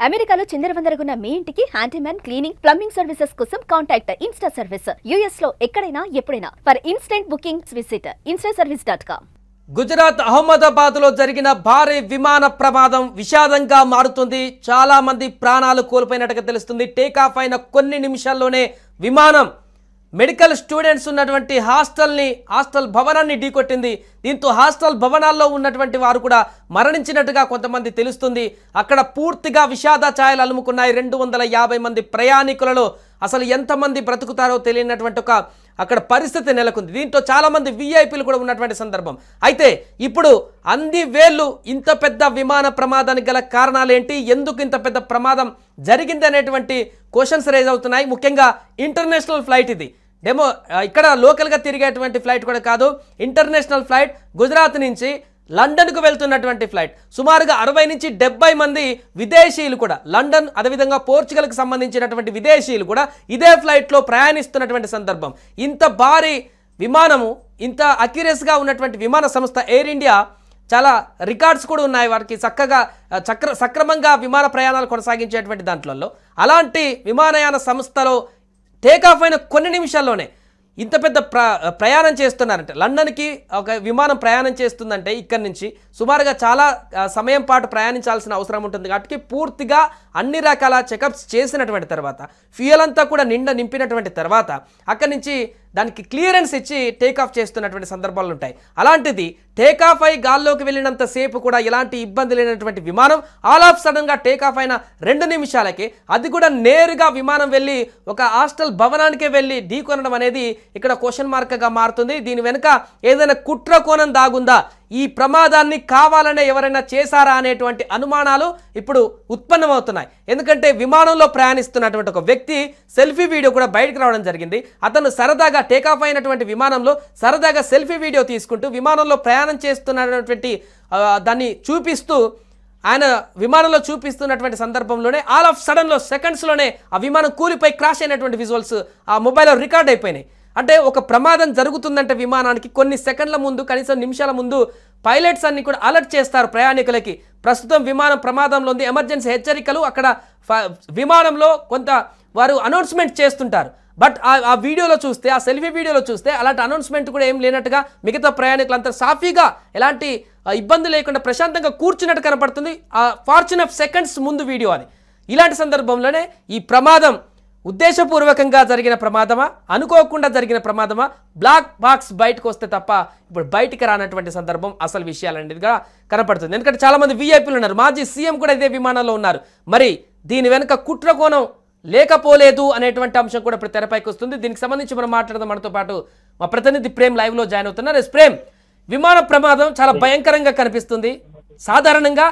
అమెరికాలో చిందరవందరగున్న మీ ఇంటికి handyman cleaning plumbing services కోసం కాంటాక్ట్ ఇన్స్టా సర్వీస్. యుఎస్ లో ఎక్కడైనా ఎప్పుడైనా for instant bookings visit instaservice.com. Gujarat Ahmedabad లో జరిగిన భారీ విమాన ప్రమాదం విషాదంగా మారుతుంది. చాలా మంది ప్రాణాలు కోల్పోయినట్టుగా తెలుస్తుంది. టేక్ ఆఫ్ అయిన కొన్ని నిమిషాల్లోనే విమానం మెడికల్ స్టూడెంట్స్ ఉన్నటువంటి హాస్టల్ భవనాన్ని ఢీకొట్టింది. దీంతో హాస్టల్ భవనాల్లో ఉన్నటువంటి వారు కూడా మరణించినట్టుగా కొంతమంది తెలుస్తుంది. అక్కడ పూర్తిగా విషాద ఛాయలు అలుముకున్నాయి. 250 మంది ప్రయాణికులలో అసలు ఎంతమంది బ్రతుకుతారో తెలియనటువంటి ఒక అక్కడ పరిస్థితి నెలకొంది. దీంతో చాలామంది విఐపీలు కూడా ఉన్నటువంటి సందర్భం. అయితే ఇప్పుడు అంది వేళ్ళు ఇంత పెద్ద విమాన ప్రమాదానికి గల కారణాలు ఏంటి, ఎందుకు ఇంత పెద్ద ప్రమాదం జరిగింది అనేటువంటి క్వశ్చన్స్ రైజ్ అవుతున్నాయి. ముఖ్యంగా ఇంటర్నేషనల్ ఫ్లైట్ ఇది. ఇక్కడ లోకల్గా తిరిగేటువంటి ఫ్లైట్ కూడా కాదు, ఇంటర్నేషనల్ ఫ్లైట్. గుజరాత్ నుంచి లండన్కు వెళ్తున్నటువంటి ఫ్లైట్. సుమారుగా 60 నుంచి 70 మంది విదేశీయులు కూడా లండన్, అదేవిధంగా పోర్చుగల్కి సంబంధించినటువంటి విదేశీయులు కూడా ఇదే ఫ్లైట్లో ప్రయాణిస్తున్నటువంటి సందర్భం. ఇంత భారీ విమానము, ఇంత అక్యురస్గా ఉన్నటువంటి విమాన సంస్థ ఎయిర్ ఇండియా చాలా రికార్డ్స్ కూడా ఉన్నాయి వారికి, చక్కగా సక్రమంగా విమాన ప్రయాణాలు కొనసాగించేటువంటి దాంట్లో. అలాంటి విమానయాన సంస్థలో టేకాఫ్ అయిన కొన్ని నిమిషాల్లోనే ఇంత పెద్ద ప్రయాణం చేస్తున్నారంటే, లండన్కి ఒక విమానం ప్రయాణం చేస్తుందంటే ఇక్కడి నుంచి సుమారుగా చాలా సమయం పాటు ప్రయాణించాల్సిన అవసరం ఉంటుంది. కాబట్టి పూర్తిగా అన్ని రకాల చెకప్స్ చేసినటువంటి తర్వాత, ఫ్యూయల్ అంతా కూడా నింపినటువంటి తర్వాత అక్కడి నుంచి దానికి క్లియరెన్స్ ఇచ్చి టేకాఫ్ చేస్తున్నటువంటి సందర్భాలు ఉంటాయి. అలాంటిది టేకాఫ్ అయి గాల్లోకి వెళ్ళినంత సేపు కూడా ఎలాంటి ఇబ్బంది లేనటువంటి విమానం ఆల్ ఆఫ్ సడన్గా టేకాఫ్ అయిన 2 నిమిషాలకే, అది కూడా నేరుగా విమానం వెళ్ళి ఒక హాస్టల్ భవనానికే వెళ్ళి ఢీకొనడం అనేది ఇక్కడ క్వశ్చన్ మార్క్గా మారుతుంది. దీని వెనుక ఏదైనా కుట్ర కోణం దాగుందా, ఈ ప్రమాదాన్ని కావాలనే ఎవరైనా చేశారా అనేటువంటి అనుమానాలు ఇప్పుడు ఉత్పన్నమవుతున్నాయి. ఎందుకంటే విమానంలో ప్రయాణిస్తున్నటువంటి ఒక వ్యక్తి సెల్ఫీ వీడియో కూడా బయటకు రావడం జరిగింది. అతను సరదాగా టేకాఫ్ అయినటువంటి విమానంలో సరదాగా సెల్ఫీ వీడియో తీసుకుంటూ విమానంలో ప్రయాణం చేస్తున్నటువంటి దాన్ని చూపిస్తూ, ఆయన విమానంలో చూపిస్తున్నటువంటి సందర్భంలోనే ఆల్ ఆఫ్ సడన్లో సెకండ్స్లోనే ఆ విమానం కూలిపోయి క్రాష్ అయినటువంటి విజువల్స్ ఆ మొబైల్లో రికార్డ్ అయిపోయినాయి. అంటే ఒక ప్రమాదం జరుగుతుందంటే విమానానికి కొన్ని సెకండ్ల ముందు, కనీసం నిమిషాల ముందు పైలట్స్ అన్ని కూడా అలర్ట్ చేస్తారు ప్రయాణికులకి. ప్రస్తుతం విమానం ప్రమాదంలో ఉంది, ఎమర్జెన్సీ హెచ్చరికలు అక్కడ విమానంలో కొంత వారు అనౌన్స్మెంట్ చేస్తుంటారు. బట్ ఆ వీడియోలో చూస్తే, ఆ సెల్ఫీ వీడియోలో చూస్తే అలాంటి అనౌన్స్మెంట్ కూడా ఏం లేనట్టుగా మిగతా ప్రయాణికులంతా సాఫీగా ఎలాంటి ఇబ్బంది లేకుండా ప్రశాంతంగా కూర్చున్నట్టు కనపడుతుంది. ఆ ఫార్చ్యూన్ ఆఫ్ సెకండ్స్ ముందు వీడియో అది. ఇలాంటి సందర్భంలోనే ఈ ప్రమాదం ఉద్దేశపూర్వకంగా జరిగిన ప్రమాదమా, అనుకోకుండా జరిగిన ప్రమాదమా, బ్లాక్ బాక్స్ బయటకు వస్తే తప్ప ఇప్పుడు బయటికి రానటువంటి సందర్భం అసలు విషయాలనేదిగా కనపడుతుంది. ఎందుకంటే చాలామంది విఐపీలు ఉన్నారు, మాజీ సీఎం కూడా ఇదే విమానంలో ఉన్నారు. మరి దీని వెనుక కుట్ర కోణం లేకపోలేదు అనేటువంటి అంశం కూడా ఇప్పుడు తెరపైకి వస్తుంది. దీనికి సంబంధించి మనం మాట్లాడదాం. మనతో పాటు మా ప్రతినిధి ప్రేమ్ లైవ్లో జాయిన్ అవుతున్నారు. ప్రేమ్, విమాన ప్రమాదం చాలా భయంకరంగా కనిపిస్తుంది. సాధారణంగా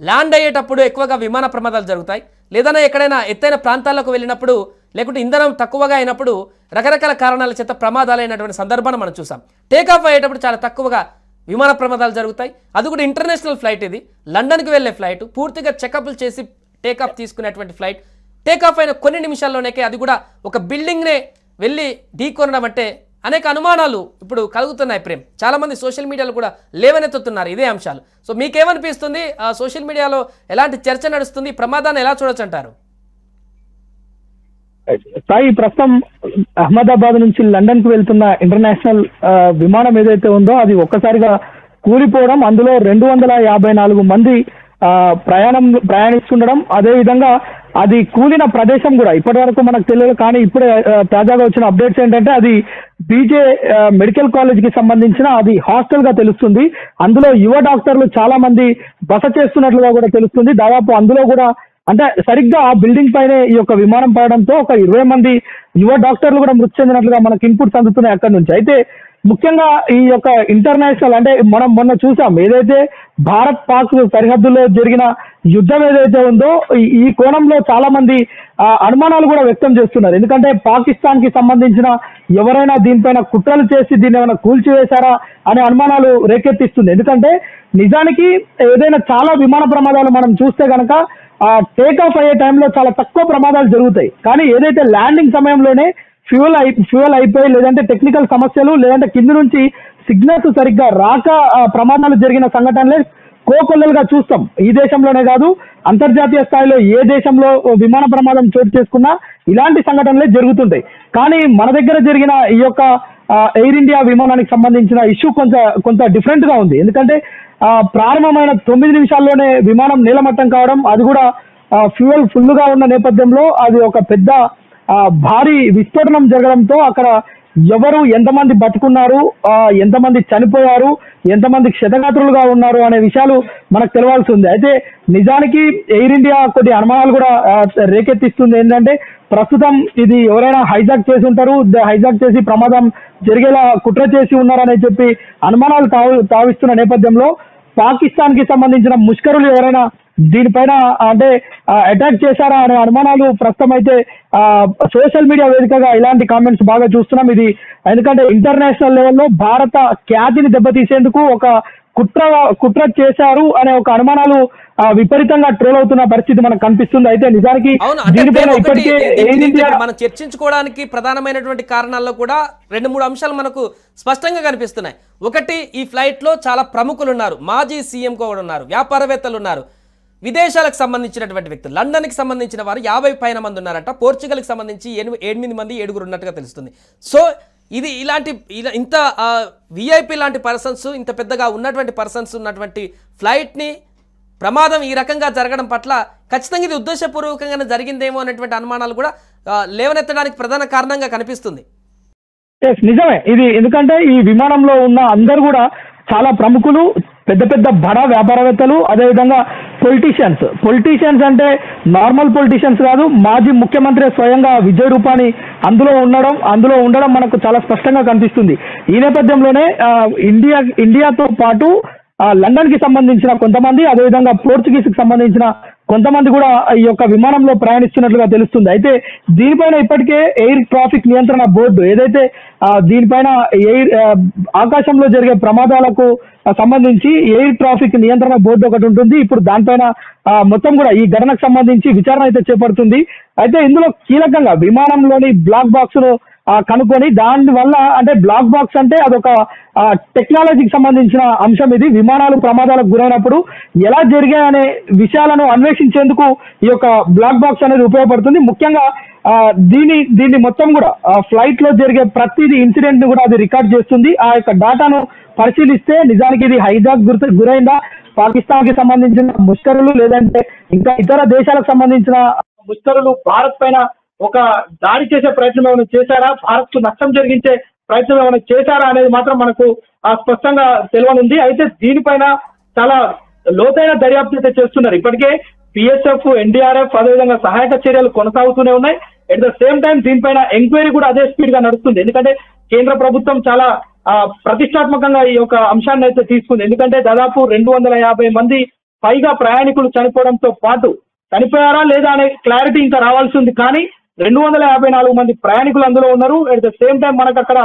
ల్యాండ్ అయ్యేటప్పుడు ఎక్కువగా విమాన ప్రమాదాలు జరుగుతాయి, లేదన్నా ఎక్కడైనా ఎత్తైన ప్రాంతాలకు వెళ్ళినప్పుడు, లేకుంటే ఇంధనం తక్కువగా అయినప్పుడు రకరకాల కారణాల చేత ప్రమాదాలు అయినటువంటి సందర్భాన్ని మనం చూసాం. టేకాఫ్ అయ్యేటప్పుడు చాలా తక్కువగా విమాన ప్రమాదాలు జరుగుతాయి. అది కూడా ఇంటర్నేషనల్ ఫ్లైట్, ఇది లండన్కి వెళ్ళే ఫ్లైట్, పూర్తిగా చెకప్లు చేసి టేకాఫ్ తీసుకునేటువంటి ఫ్లైట్. టేకాఫ్ అయిన కొన్ని నిమిషాల్లోనే అది కూడా ఒక బిల్డింగ్నే వెళ్ళి ఢీకొనడం అంటే అనేక అనుమానాలు ఇప్పుడు కలుగుతున్నాయి. ప్రేమ్, చాలామంది సోషల్ మీడియాలో కూడా లేవనెత్తుతున్నారు ఇదే అంశాలు. సో మీకేమనిపిస్తుంది, సోషల్ మీడియాలో ఎలాంటి చర్చ నడుస్తుంది, ప్రమాదాన్ని ఎలా చూడొచ్చు అంటారు? సాయి, ప్రస్తుతం అహ్మదాబాద్ నుంచి లండన్ కు వెళ్తున్న ఇంటర్నేషనల్ విమానం ఏదైతే ఉందో అది ఒక్కసారిగా కూలిపోవడం, అందులో 254 మంది ప్రయాణిస్తుండడం, అదేవిధంగా అది కూలిన ప్రదేశం కూడా ఇప్పటి వరకు మనకు తెలియదు. కానీ ఇప్పుడే తాజాగా వచ్చిన అప్డేట్స్ ఏంటంటే అది బీజే మెడికల్ కాలేజ్ కి సంబంధించిన అది హాస్టల్ గా తెలుస్తుంది. అందులో యువ డాక్టర్లు చాలా మంది బస చేస్తున్నట్లుగా కూడా తెలుస్తుంది. దాదాపు అందులో కూడా అంటే సరిగ్గా ఆ బిల్డింగ్ పైనే ఈ యొక్క విమానం పడడంతో ఒక 20 మంది యువ డాక్టర్లు కూడా మృతి చెందినట్లుగా మనకు ఇన్పుట్స్ అందుతున్నాయి అక్కడి నుంచి. అయితే ముఖ్యంగా ఈ యొక్క ఇంటర్నేషనల్ అంటే మనం మొన్న చూసాం ఏదైతే భారత్ పాక్ సరిహద్దులో జరిగిన యుద్ధం ఏదైతే ఉందో ఈ కోణంలో చాలా మంది అనుమానాలు కూడా వ్యక్తం చేస్తున్నారు. ఎందుకంటే పాకిస్తాన్ కి సంబంధించిన ఎవరైనా దీనిపైన కుట్రలు చేసి దీన్ని ఏమైనా కూల్చివేశారా అనే అనుమానాలు రేకెత్తిస్తుంది. ఎందుకంటే నిజానికి ఏదైనా చాలా విమాన ప్రమాదాలు మనం చూస్తే కనుక టేక్ ఆఫ్ అయ్యే టైంలో చాలా తక్కువ ప్రమాదాలు జరుగుతాయి. కానీ ఏదైతే ల్యాండింగ్ సమయంలోనే ఫ్యూయల్ అయిపోయి, లేదంటే టెక్నికల్ సమస్యలు, లేదంటే కింది నుంచి సిగ్నల్స్ సరిగ్గా రాక ప్రమాదాలు జరిగిన సంఘటనలే కోకొల్లలుగా చూస్తాం. ఈ దేశంలోనే కాదు, అంతర్జాతీయ స్థాయిలో ఏ దేశంలో విమాన ప్రమాదం చోటు చేసుకున్నా ఇలాంటి సంఘటనలే జరుగుతుంటాయి. కానీ మన దగ్గర జరిగిన ఈ యొక్క ఎయిర్ ఇండియా విమానానికి సంబంధించిన ఇష్యూ కొంత డిఫరెంట్ గా ఉంది. ఎందుకంటే ప్రారంభమైన 9 నిమిషాల్లోనే విమానం నీలమట్టం కావడం, అది కూడా ఫ్యూయల్ ఫుల్ గా ఉన్న నేపథ్యంలో అది ఒక పెద్ద భారీ విస్ఫోటనం జరగడంతో అక్కడ ఎవరు ఎంతమంది బతుకున్నారు, ఎంతమంది చనిపోయారు, ఎంతమంది క్షతగాత్రులుగా ఉన్నారు అనే విషయాలు మనకు తెలవాల్సి ఉంది. అయితే నిజానికి ఎయిర్ ఇండియా కొన్ని అనుమానాలు కూడా రేకెత్తిస్తుంది. ఏంటంటే ప్రస్తుతం ఇది ఎవరైనా హైజాక్ చేసి ఉంటారు, హైజాక్ చేసి ప్రమాదం జరిగేలా కుట్ర చేసి ఉన్నారని చెప్పి అనుమానాలు తావిస్తున్న నేపథ్యంలో పాకిస్తాన్ కి సంబంధించిన ముష్కరులు ఎవరైనా దీనిపైన అంటే అటాక్ చేశారా అనే అనుమానాలు ప్రస్తుతం అయితే సోషల్ మీడియా వేదికగా ఇలాంటి కామెంట్స్ బాగా చూస్తున్నాం. ఇది ఎందుకంటే ఇంటర్నేషనల్ లెవెల్లో భారత ఖ్యాతిని దెబ్బతీసేందుకు ఒక కుట్ర చేశారు అనే ఒక అనుమానాలు విపరీతంగా ట్రోల్ అవుతున్న పరిస్థితి మనకు కనిపిస్తుంది. అయితే నిజానికి దీనిపైన ఇప్పటికే మనం చర్చించుకోవడానికి ప్రధానమైనటువంటి కారణాల్లో కూడా 2-3 అంశాలు మనకు స్పష్టంగా కనిపిస్తున్నాయి. ఒకటి, ఈ ఫ్లైట్ లో చాలా ప్రముఖులు ఉన్నారు, మాజీ సీఎం కూడా ఉన్నారు, వ్యాపారవేత్తలు ఉన్నారు, విదేశాలకు సంబంధించినటువంటి వ్యక్తులు, లండన్కి సంబంధించిన వారు 50 పైన మంది ఉన్నారట, పోర్చుగల్కి సంబంధించి 8 మంది 7 ఉన్నట్టుగా తెలుస్తుంది. సో ఇది ఇంత విఐపి లాంటి పర్సన్స్, ఇంత పెద్దగా ఉన్నటువంటి పర్సన్స్ ఉన్నటువంటి ఫ్లైట్ని ప్రమాదం ఈ రకంగా జరగడం పట్ల ఖచ్చితంగా ఇది ఉద్దేశపూర్వకంగానే జరిగిందేమో అనేటువంటి అనుమానాలు కూడా లేవనెత్తడానికి ప్రధాన కారణంగా కనిపిస్తుంది. నిజమే ఇది. ఎందుకంటే ఈ విమానంలో ఉన్న అందరూ కూడా చాలా ప్రముఖులు, పెద్ద బడా వ్యాపారవేత్తలు, అదేవిధంగా పొలిటీషియన్స్ అంటే నార్మల్ పొలిటీషియన్స్ కాదు, మాజీ ముఖ్యమంత్రి స్వయంగా విజయ్ రూపానీ అందులో ఉండడం మనకు చాలా స్పష్టంగా కనిపిస్తుంది. ఈ నేపథ్యంలోనే ఇండియాతో పాటు లండన్ కి సంబంధించిన కొంతమంది, అదేవిధంగా పోర్చుగీస్ కి సంబంధించిన కొంతమంది కూడా ఈ యొక్క విమానంలో ప్రయాణిస్తున్నట్లుగా తెలుస్తుంది. అయితే దీనిపైన ఇప్పటికే ఎయిర్ ట్రాఫిక్ నియంత్రణ బోర్డు ఏదైతే దీనిపైన ఆకాశంలో జరిగే ప్రమాదాలకు సంబంధించి ఎయిర్ ట్రాఫిక్ నియంత్రణ బోర్డు ఒకటి ఉంటుంది. ఇప్పుడు దానిపైన మొత్తం కూడా ఈ ఘటనకు సంబంధించి విచారణ అయితే చేపడుతుంది. అయితే ఇందులో కీలకంగా విమానంలోని బ్లాక్ బాక్స్ ను కనుక్కొని దాని వల్ల, అంటే బ్లాక్ బాక్స్ అంటే అదొక టెక్నాలజీకి సంబంధించిన అంశం. ఇది విమానాలు ప్రమాదాలకు గురైనప్పుడు ఎలా జరిగాయనే విషయాలను అన్వేషించేందుకు ఈ యొక్క బ్లాక్ బాక్స్ అనేది ఉపయోగపడుతుంది. ముఖ్యంగా దీన్ని మొత్తం కూడా ఫ్లైట్ లో జరిగే ప్రతిదీ ఇన్సిడెంట్ ని కూడా అది రికార్డ్ చేస్తుంది. ఆ యొక్క డేటాను పరిశీలిస్తే నిజానికి ఇది హైజాక్ గురైందా, పాకిస్తాన్ కి సంబంధించిన ముష్కరులు లేదంటే ఇంకా ఇతర దేశాలకు సంబంధించిన ముష్కరులు భారత్ పైన ఒక దాడి చేసే ప్రయత్నం ఏమైనా చేశారా, భారత్ కు నష్టం జరిగించే ప్రయత్నం ఏమైనా చేశారా అనేది మాత్రం మనకు స్పష్టంగా తెలియనుంది. అయితే దీనిపైన చాలా లోతైన దర్యాప్తు అయితే చేస్తున్నారు. ఇప్పటికే పిఎస్ఎఫ్, ఎన్డీఆర్ఎఫ్ అదేవిధంగా సహాయక చర్యలు కొనసాగుతూనే ఉన్నాయి. ఎట్ ద సేమ్ టైం దీనిపైన ఎంక్వైరీ కూడా అదే స్పీడ్ గా నడుస్తుంది. ఎందుకంటే కేంద్ర ప్రభుత్వం చాలా ప్రతిష్టాత్మకంగా ఈ యొక్క అంశాన్ని అయితే తీసుకుంది. ఎందుకంటే దాదాపు 250 మంది పైగా ప్రయాణికులు చనిపోవడంతో పాటు చనిపోయారా లేదా అనే క్లారిటీ ఇంకా రావాల్సి ఉంది. కానీ 254 మంది ప్రయాణికులు అందులో ఉన్నారు. అట్ ద సేమ్ టైం మనకు అక్కడ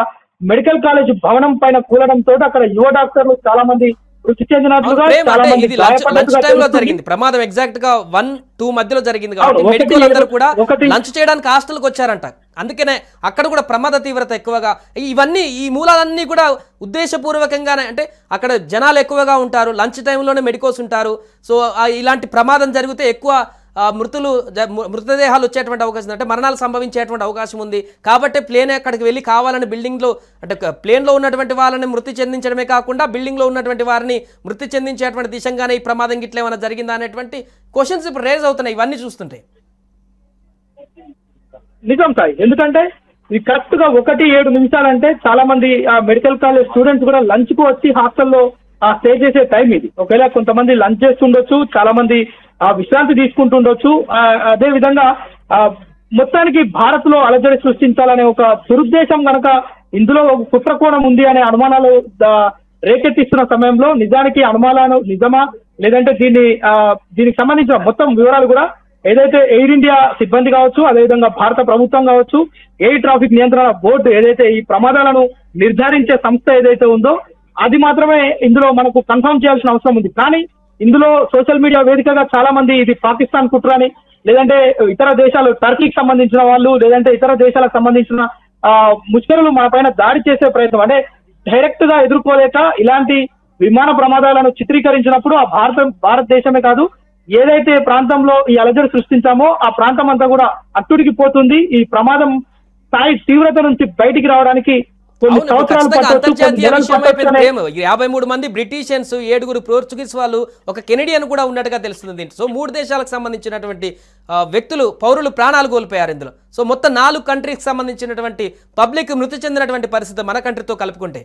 మెడికల్ కాలేజ్ భవనం పైన కూలడంతో అక్కడ యువ డాక్టర్లు చాలా మంది మృతి చెందినట్లుగా, చాలా మంది జరిగింది ప్రమాదం. ఎగ్జాక్ట్ గా 1-2 మధ్యలో జరిగింది కాబట్టి మెడికల్ అందరూ కూడా లంచ్ చేయడానికి హాస్టల్కి వచ్చారంట. అందుకనే అక్కడ కూడా ప్రమాద తీవ్రత ఎక్కువగా. ఇవన్నీ ఈ మూలాలన్నీ కూడా ఉద్దేశపూర్వకంగానే, అంటే అక్కడ జనాలు ఎక్కువగా ఉంటారు, లంచ్ టైంలోనే మెడికోస్ ఉంటారు. సో ఇలాంటి ప్రమాదం జరిగితే ఎక్కువ మృతదేహాలు వచ్చేటువంటి అవకాశం ఉంది, అంటే మరణాలు సంభవించేటువంటి అవకాశం ఉంది. కాబట్టి ప్లేన్ అక్కడికి వెళ్ళి కావాలని బిల్డింగ్లో, అంటే ప్లేన్లో ఉన్నటువంటి వాళ్ళని మృతి చెందించడమే కాకుండా బిల్డింగ్లో ఉన్నటువంటి వారిని మృతి చెందించేటువంటి దిశగానే ఈ ప్రమాదం గిట్ల ఏమైనా జరిగిందా అనేటువంటి క్వశ్చన్స్ ఇప్పుడు రేజ్ అవుతున్నాయి ఇవన్నీ చూస్తుంటే. నిజం సాయి, ఎందుకంటే ఇది కరెక్ట్ గా 1-7 నిమిషాలంటే చాలా మంది మెడికల్ కాలేజ్ స్టూడెంట్స్ కూడా లంచ్ కు వచ్చి హాస్టల్లో స్టే చేసే టైం ఇది. ఒకవేళ కొంతమంది లంచ్ చేస్తుండొచ్చు, చాలా మంది విశ్రాంతి తీసుకుంటుండొచ్చు. అదే విధంగా మొత్తానికి భారత్ లో అలజడి సృష్టించాలనే ఒక దురుద్దేశం కనుక ఇందులో ఒక కుట్రకోణం ఉంది అనే అనుమానాలు రేకెత్తిస్తున్న సమయంలో నిజానికి అనుమానాలు నిజమా లేదంటే దీనికి సంబంధించిన మొత్తం వివరాలు కూడా ఏదైతే ఎయిర్ ఇండియా సిబ్బంది కావచ్చు, అదేవిధంగా భారత ప్రభుత్వం కావచ్చు, ఎయిర్ ట్రాఫిక్ నియంత్రణ బోర్డు ఏదైతే ఈ ప్రమాదాలను నిర్ధారించే సంస్థ ఏదైతే ఉందో అది మాత్రమే ఇందులో మనకు కన్ఫర్మ్ చేయాల్సిన అవసరం ఉంది. కానీ ఇందులో సోషల్ మీడియా వేదికగా చాలా మంది ఇది పాకిస్తాన్ కుట్ర అని, లేదంటే ఇతర దేశాలు టర్కీకి సంబంధించిన వాళ్ళు, లేదంటే ఇతర దేశాలకు సంబంధించిన ముష్కరులు మన పైన దాడి చేసే ప్రయత్నం, అంటే డైరెక్ట్ గా ఎదుర్కోలేక ఇలాంటి విమాన ప్రమాదాలను చిత్రీకరించినప్పుడు ఆ భారతదేశమే కాదు ఏదైతే ప్రాంతంలో ఈ అలజడి సృష్టించామో ఆ ప్రాంతం అంతా కూడా అట్టుడికి పోతుంది. ఈ ప్రమాదం స్థాయి తీవ్రత నుంచి బయటికి రావడానికి కొన్ని సంవత్సరాలు పట్టొచ్చు. 53 మంది బ్రిటిషియన్స్, 7 పోర్చుగీస్ వాళ్ళు, ఒక కెనడియన్ కూడా ఉన్నట్టుగా తెలుస్తుంది. సో 3 దేశాలకు సంబంధించినటువంటి వ్యక్తులు, పౌరులు ప్రాణాలు కోల్పోయారు ఇందులో. సో మొత్తం 4 కంట్రీకి సంబంధించినటువంటి పబ్లిక్ మృతి చెందినటువంటి పరిస్థితి మన కంట్రీతో కలుపుకుంటే.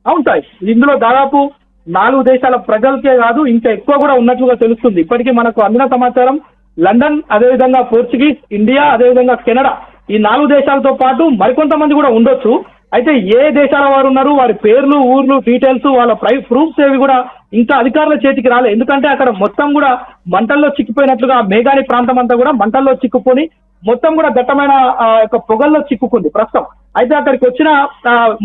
అవును సార్, ఇందులో దాదాపు 4 దేశాల ప్రజలకే కాదు ఇంకా ఎక్కువ కూడా ఉన్నట్లుగా తెలుస్తుంది. ఇప్పటికీ మనకు అందిన సమాచారం లండన్, అదేవిధంగా పోర్చుగీస్, ఇండియా, అదేవిధంగా కెనడా, ఈ 4 దేశాలతో పాటు మరికొంతమంది కూడా ఉండొచ్చు. అయితే ఏ దేశాల వారు ఉన్నారు, వారి పేర్లు, ఊర్లు, డీటెయిల్స్, వాళ్ళ ప్రూఫ్స్ ఏవి కూడా ఇంకా అధికారుల చేతికి రాలే. ఎందుకంటే అక్కడ మొత్తం కూడా మంటల్లో చిక్కిపోయినట్లుగా మేఘాని ప్రాంతం అంతా కూడా మంటల్లో చిక్కుకొని మొత్తం కూడా దట్టమైన యొక్క పొగల్లో చిక్కుకుంది ప్రస్తుతం. అయితే అక్కడికి వచ్చిన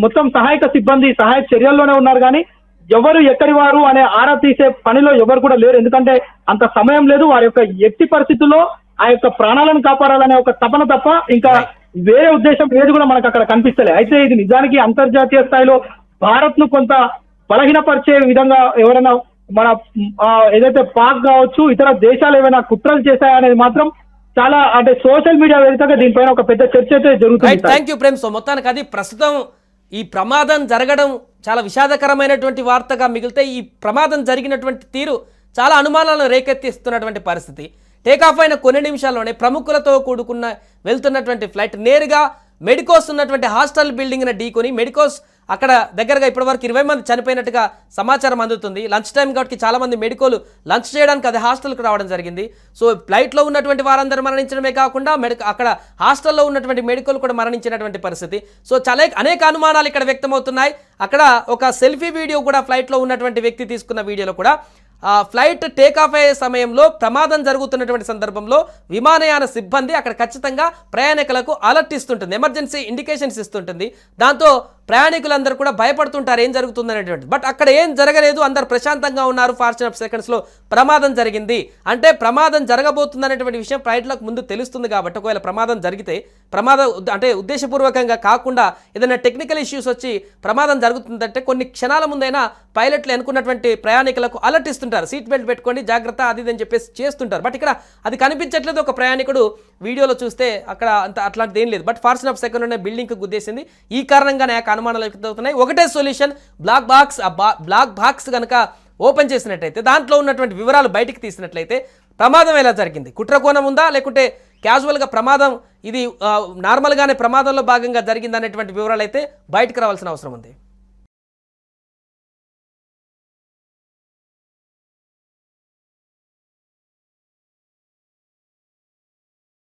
మొత్తం సహాయక సిబ్బంది సహాయక చర్యల్లోనే ఉన్నారు కానీ ఎవరు ఎక్కడి వారు అనే ఆరా తీసే పనిలో ఎవరు కూడా లేరు. ఎందుకంటే అంత సమయం లేదు. వారి యొక్క ఎట్టి పరిస్థితుల్లో ఆ యొక్క ప్రాణాలను కాపాడాలనే ఒక తపన తప్ప ఇంకా వేరే ఉద్దేశం ఏది కూడా మనకు అక్కడ కనిపిస్తలే. అయితే ఇది నిజానికి అంతర్జాతీయ స్థాయిలో భారత్ ను కొంత బలహీనపరిచే విధంగా ఎవరైనా మన ఏదైతే పాక్ కావచ్చు, ఇతర దేశాలు ఏమైనా కుట్రలు చేశాయనేది మాత్రం చాలా అంటే సోషల్ మీడియా వేదికగా దీనిపైన ఒక పెద్ద చర్చ అయితే జరుగుతుంది. Thank you Prem. సో మొత్తానికి అది ప్రస్తుతం ఈ ప్రమాదం జరగడం చాలా విషాదకరమైనటువంటి వార్తగా మిగిలితే ఈ ప్రమాదం జరిగినటువంటి తీరు చాలా అనుమానాలను రేకెత్తిస్తున్నటువంటి పరిస్థితి. టేకాఫ్ అయిన కొన్ని నిమిషాల్లోనే ప్రముఖులతో కూడుకున్న వెళ్తున్నటువంటి ఫ్లైట్ నేరుగా మెడికోస్ ఉన్నటువంటి హాస్టల్ బిల్డింగ్ని ఢీకొని మెడికోస్ అక్కడ దగ్గరగా ఇప్పటివరకు 20 మంది చనిపోయినట్టుగా సమాచారం అందుతుంది. లంచ్ టైం కాబట్టి చాలామంది మెడికోలు లంచ్ చేయడానికి అది హాస్టల్కి రావడం జరిగింది. సో ఫ్లైట్లో ఉన్నటువంటి వారందరూ మరణించడమే కాకుండా అక్కడ హాస్టల్లో ఉన్నటువంటి మెడికోలు కూడా మరణించినటువంటి పరిస్థితి. సో చాలా అనేక అనుమానాలు ఇక్కడ వ్యక్తమవుతున్నాయి. అక్కడ ఒక సెల్ఫీ వీడియో కూడా ఫ్లైట్లో ఉన్నటువంటి వ్యక్తి తీసుకున్న వీడియోలో కూడా ఫ్లైట్ టేకాఫ్ అయ్యే సమయంలో ప్రమాదం జరుగుతున్నటువంటి సందర్భంలో విమానయాన సిబ్బంది అక్కడ ఖచ్చితంగా ప్రయాణికులకు అలర్ట్ ఇస్తుంటుంది, ఎమర్జెన్సీ ఇండికేషన్స్ ఇస్తుంటుంది. దాంతో ప్రయాణికులందరూ కూడా భయపడుతుంటారు ఏం జరుగుతుంది అనేటువంటి. బట్ అక్కడ ఏం జరగలేదు, అందరు ప్రశాంతంగా ఉన్నారు. ఫ్రాక్షన్ ఆఫ్ సెకండ్స్లో ప్రమాదం జరిగింది. అంటే ప్రమాదం జరగబోతుంది అనేటువంటి విషయం ఫ్లైట్లకు ముందు తెలుస్తుంది కాబట్టి ఒకవేళ ప్రమాదం జరిగితే అంటే ఉద్దేశపూర్వకంగా కాకుండా ఏదైనా టెక్నికల్ ఇష్యూస్ వచ్చి ప్రమాదం జరుగుతుందంటే కొన్ని క్షణాల ముందైనా పైలట్లు అనుకున్నటువంటి ప్రయాణికులకు అలర్ట్ ఇస్తుంటారు, సీట్ బెల్ట్ పెట్టుకోండి జాగ్రత్త అది అని చెప్పేసి చేస్తుంటారు. బట్ ఇక్కడ అది కనిపించట్లేదు. ఒక ప్రయాణికుడు వీడియోలో చూస్తే అక్కడ అట్లాంటిది ఏం లేదు. బట్ ఫ్రాక్షన్ ఆఫ్ సెకండ్లోనే బిల్డింగ్కి గుద్దేసింది. ఈ కారణంగానే అనుమానాలు వ్యక్తమవుతున్నాయి. ఒకటే సొల్యూషన్, బ్లాక్ బాక్స్ కనుక ఓపెన్ చేసినట్లయితే దాంట్లో ఉన్నటువంటి వివరాలు బయటికి తీసినట్లయితే ప్రమాదం ఎలా జరిగింది, కుట్రకోణం ఉందా లేకుంటే క్యాజువల్గా ప్రమాదం ఇది నార్మల్గానే ప్రమాదంలో భాగంగా జరిగిందనేటువంటి వివరాలు అయితే బయటకు రావాల్సిన అవసరం ఉంది.